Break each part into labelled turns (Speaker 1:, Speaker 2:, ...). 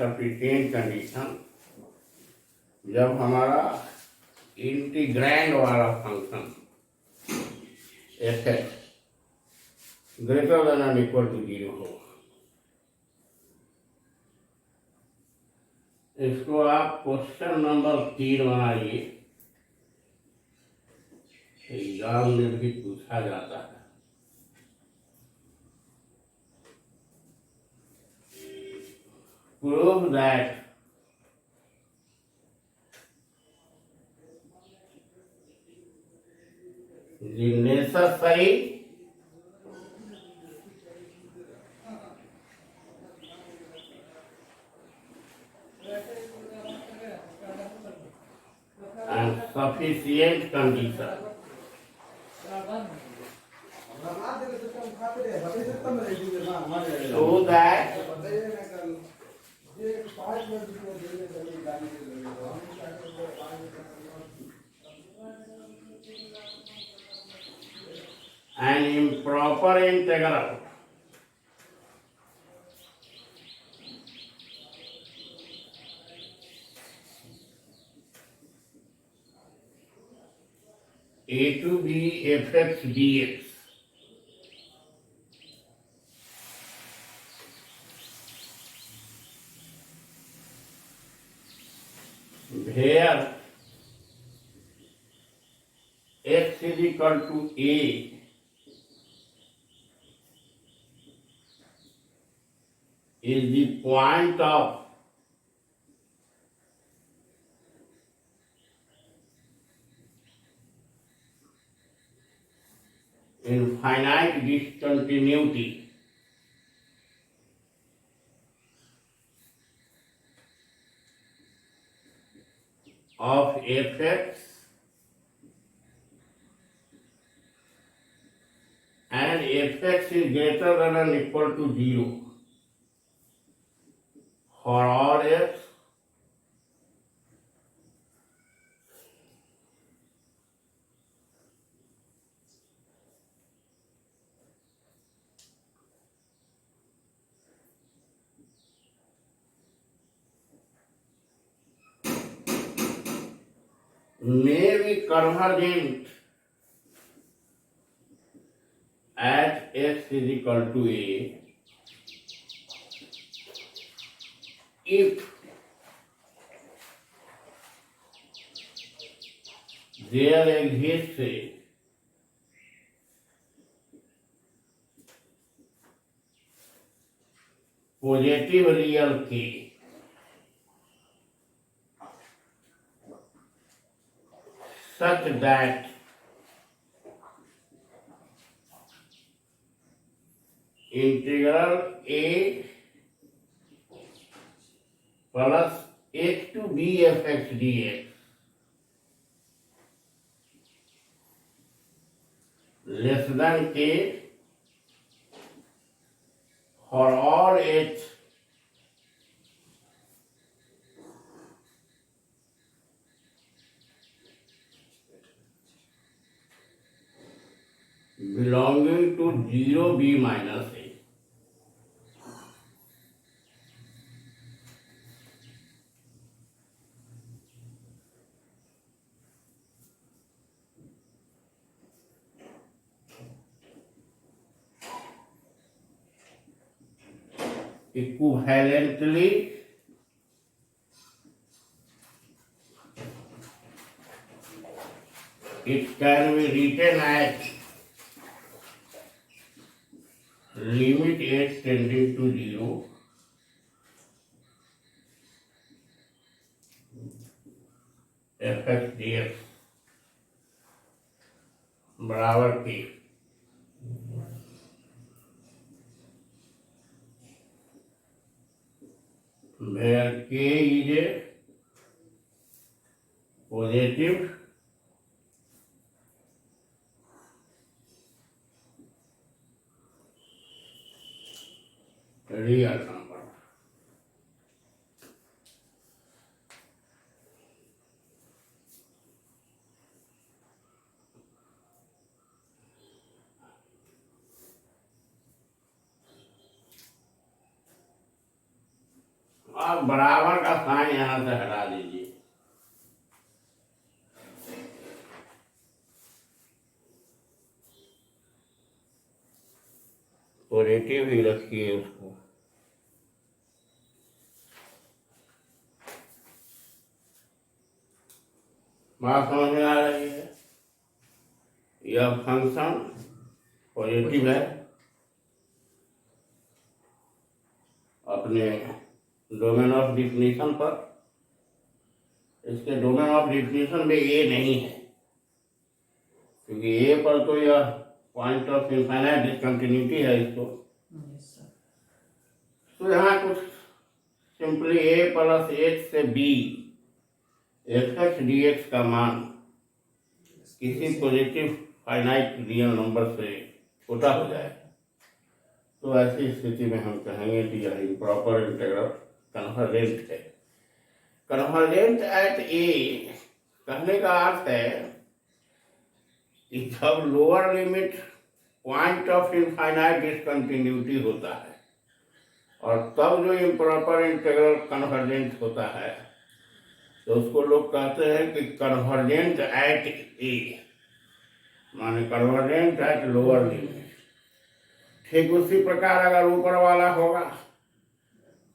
Speaker 1: Sufficient condition जब हमारा integrand वाला function f x greater than and equal to 0 हो। इसको आप क्वेश्चन नंबर 3 बनाइए, एग्जाम में भी पूछा जाता है। Prove that the necessary and sufficient condition so that an improper integral a to b fx dx where x is equal to a is the point of infinite discontinuity of fx and fx is greater than or equal to 0 for all x may be convergent at x is equal to a if there exists a positive real k such that integral a plus h to b fx dx less than k for all h belonging to 0b minus a. Equivalently, it can be written as limit h tending to 0 fx dx बराबर k where k is a positive real number. अब बराबर का sign यहाँ से हटा दीजिए। Positive ही रखिए उसको। बात समझ में आ रही है? यह फंक्शन पॉजिटिव है अपने डोमेन ऑफ डिफिनीशन पर। इसके डोमेन ऑफ डिफिनीशन में ए नहीं है, क्योंकि ए पर तो यह पॉइंट ऑफ इनफाइनाइट डिसकंटिन्यूटी है इसको। तो यहाँ कुछ सिंपली ए प्लस एच से b f x d x का मान किसी पॉजिटिव फाइनाइट रियल नंबर से छोटा हो जाए, तो ऐसी स्थिति में हम कहेंगे कि यह इम्प्रॉपर इंटीग्रल कन्वर्जेंट है। कन्वर्जेंट एट ए कहने का अर्थ है कि जब lower limit point of infinite discontinuity होता है और तब जो इम्प्रॉपर इंटीग्रल कन्वर्जेंट होता है, तो उसको लोग कहते हैं कि कन्वर्जेंट एट ए, माने कन्वर्जेंट एट लोअर लिमिट। ठीक उसी प्रकार अगर ऊपर वाला होगा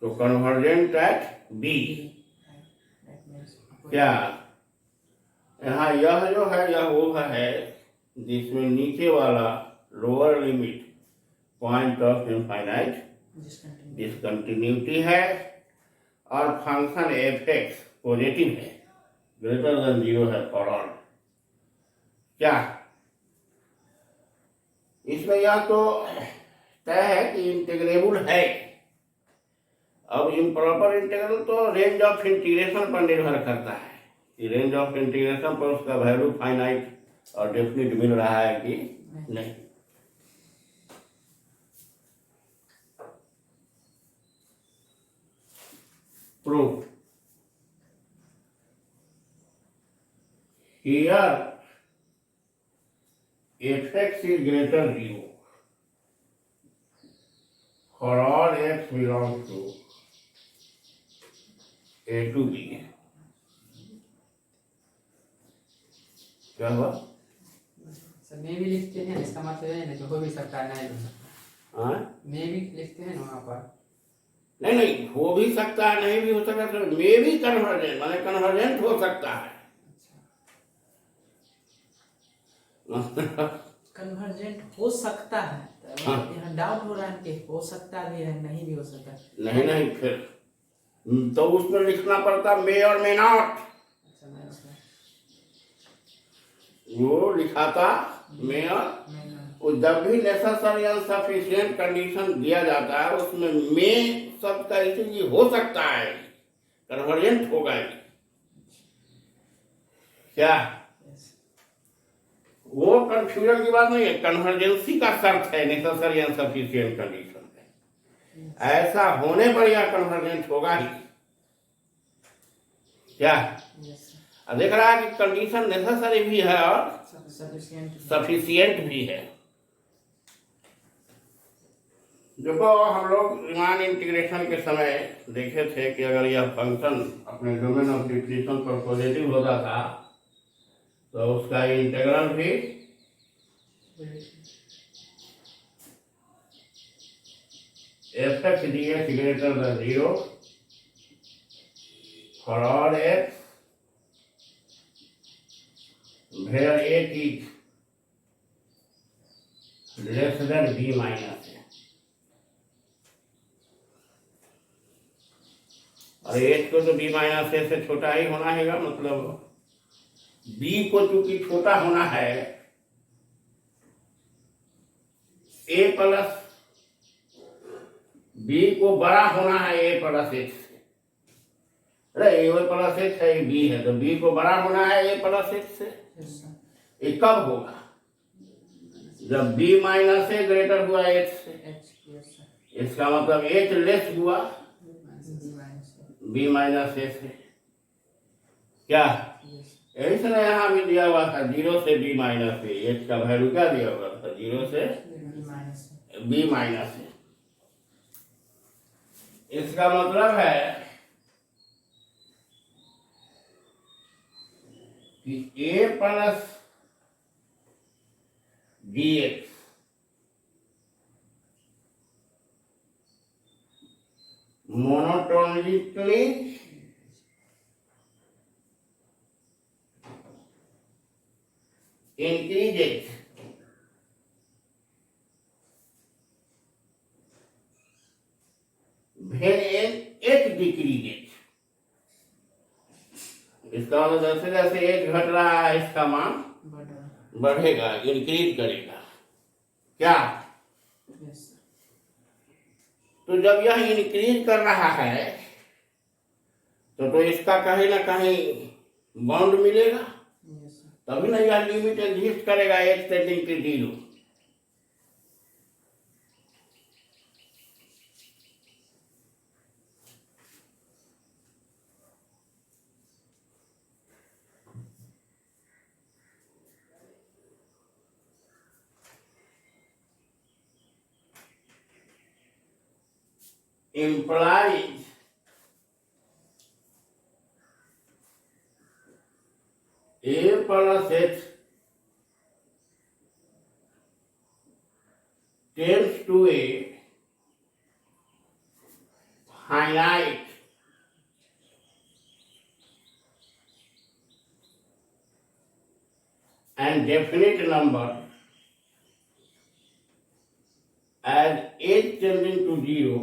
Speaker 1: तो कन्वर्जेंट एट बी। क्या यहाँ यह जो है यह वो है जिसमें नीचे वाला lower limit point of infinite discontinuity है और फंक्शन एफ एक्स पॉजिटिव है, ग्रेटर देन 0 है फॉर ऑल। क्या इसमें यह तो तय है कि इंटीग्रेबल है। अब इम्प्रॉपर इंटीग्रल तो रेंज ऑफ इंटीग्रेशन पर निर्भर करता है कि रेंज ऑफ इंटीग्रेशन पर उसका वैल्यू फाइनाइट और डेफिनिट मिल रहा है कि नहीं। Proof here fx is greater 0 for all x belongs to a to b। क्या हुआ?
Speaker 2: सर मे भी लिखते हैं, इसका मतलब है ना जो हो भी सकता है नहीं हो सकता।
Speaker 1: हाँ,
Speaker 2: मे भी लिखते हैं ना वहाँ पर।
Speaker 1: नहीं नहीं, हो भी सकता है नहीं भी हो सकता है, मे भी कन्वर्जेंट माने कन्वर्जेंट हो सकता है।
Speaker 3: कन्वर्जेंट हो सकता है, तो
Speaker 1: हाँ।
Speaker 3: यहाँ डाउट हो रहा है कि हो सकता भी है नहीं भी हो सकता।
Speaker 1: नहीं नहीं, फिर तो उसमें लिखना पड़ता मे और मे नॉट।
Speaker 3: अच्छा, मैं उसमें
Speaker 1: वो लिखाता मे और वो जब भी नेसेसरी एंड सफिशिएंट कंडीशन दिया जाता है उसमें मे शब्द का इसीलिए हो सकता है, कन्वर्जेंट होगा ही। क्या वो कंफ्यूजन की बात नहीं है, कन्वर्जेंसी का शर्त है, नेसेसरी एंड सफिशिएंट कंडीशन है। ऐसा होने पर यह कन्वर्जेंट होगा ही। क्या देख रहा है कि कंडीशन नेसेसरी भी है और सफिशिएंट भी है। देखो हम लोग रीमान इंटीग्रेशन के समय देखे थे कि अगर यह फंक्शन अपने डोमेन ऑफ डिफिनीशन पर पॉजिटिव होता था तो उसका इंटीग्रल भी F x d x greater then 0 for all x where a is less than b minus है। और h को तो b माइनस ए से छोटा ही होना है, मतलब b को चूंकि छोटा होना है a प्लस b को बड़ा होना है a प्लस h से। अरे a प्लस h है, b है तो b को बड़ा होना है a प्लस h से। ये कब होगा? जब b माइनस ए ग्रेटर हुआ h से। इसका मतलब h लेस हुआ b माइनस ए से। क्या इसने यहाँ भी दिया हुआ था 0 से b माइनस ए, h का वैल्यू क्या दिया हुआ था? 0 से b माइनस ए। इसका मतलब है कि a plus dx monotonically increases when h decreases। इसका मतलब जैसे जैसे h घट रहा है इसका मान
Speaker 3: बढ़ रहा है।
Speaker 1: बढ़ेगा, इंक्रीज करेगा। क्या?
Speaker 3: Yes sir.
Speaker 1: तो जब यह इंक्रीज कर रहा है तो इसका कहीं ना कहीं बाउंड मिलेगा,
Speaker 3: यस सर।
Speaker 1: तभी ना यह लिमिट एग्जिस्ट करेगा h tending to 0। implies a plus h tends to a finite and definite number as h tending to 0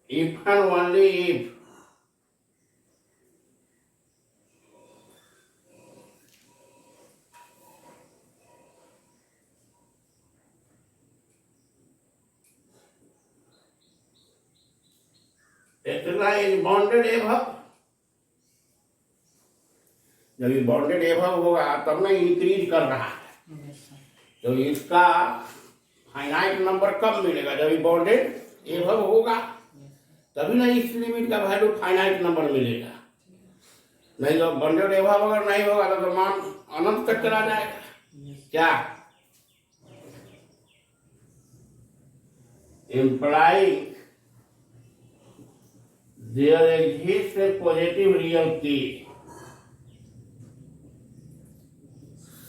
Speaker 1: if and only if इतना इज बाउंडेड एभव। जब ये बाउंडेड एभव होगा तब ना इंक्रीज कर रहा है,
Speaker 3: यस सर।
Speaker 1: तो इसका फाइनाइट नंबर कब मिलेगा? जब ये बाउंडेड एभव होगा तभी ना इस लिमिट का वैल्यू फाइनाइट नंबर मिलेगा। नहीं जब बाउंडेड एभव अगर नहीं होगा तो मान अनंत तक चला जाएगा। क्या? implying there exists a positive real key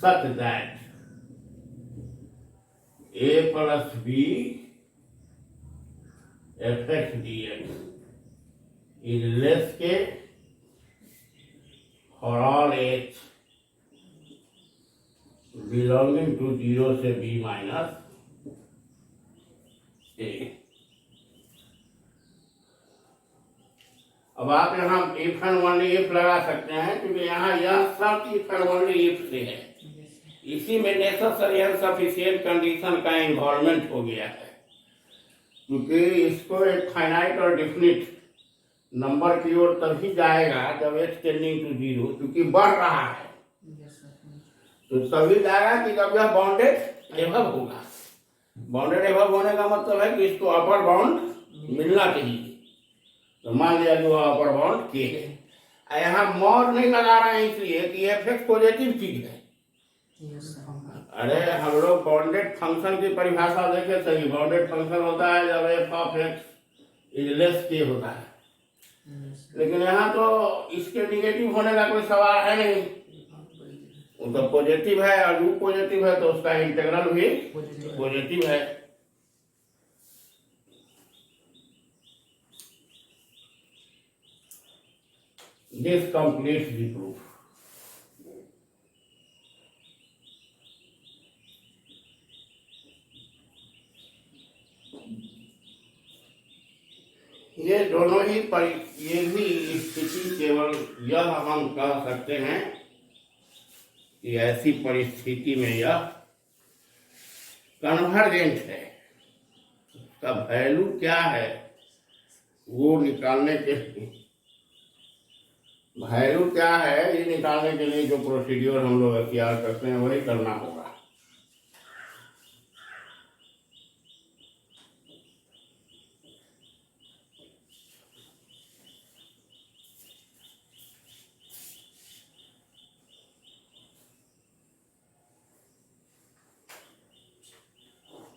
Speaker 1: such that a plus b fx dx is less k for all h belonging to 0 से b minus a। अब आप यहाँ इफ एंड ओनली इफ लगा सकते हैं क्योंकि यहाँ यह सब इफ एंड ओनली इफ से है। इसी में नेसेसरी एंड सफिशिएंट कंडीशन का इन्वॉल्वमेंट हो गया है, क्योंकि इसको एक फाइनाइट और डेफिनिट नंबर की ओर तभी जाएगा जब एच टेंडिंग टू 0, क्योंकि बढ़ रहा है
Speaker 3: यस सर। तो
Speaker 1: तो तभी जाएगा कि जब यह बाउंडेड एभव होगा। बाउंडेड एभव होने का मतलब है कि इसको अपर बाउंड मिलना चाहिए। तो मान लिया कि वह अपर बाउंड के है, यहाँ मोर नहीं लगा रहे हैं इसलिए कि एफ पॉजिटिव चीज है।
Speaker 3: Yes sir.
Speaker 1: अरे हम लोग बाउंडेड फंक्शन की परिभाषा देखे सही। बाउंडेड फंक्शन होता है जब F of x is less के होता है, लेकिन यहाँ तो इसके निगेटिव होने का कोई सवाल है नहीं। वो तो पॉजिटिव है और यू पॉजिटिव है तो उसका इंटीग्रल भी पॉजिटिव है। This completes the proof. ये दोनों ही ये भी स्थिति केवल यह हम कह सकते हैं कि ऐसी परिस्थिति में यह कन्वर्जेंट है। उसका वैल्यू क्या है वो निकालने के लिए, वैल्यू क्या है ये निकालने के लिए जो प्रोसीड्यूर हम लोग अख्तियार करते हैं वही करना होगा।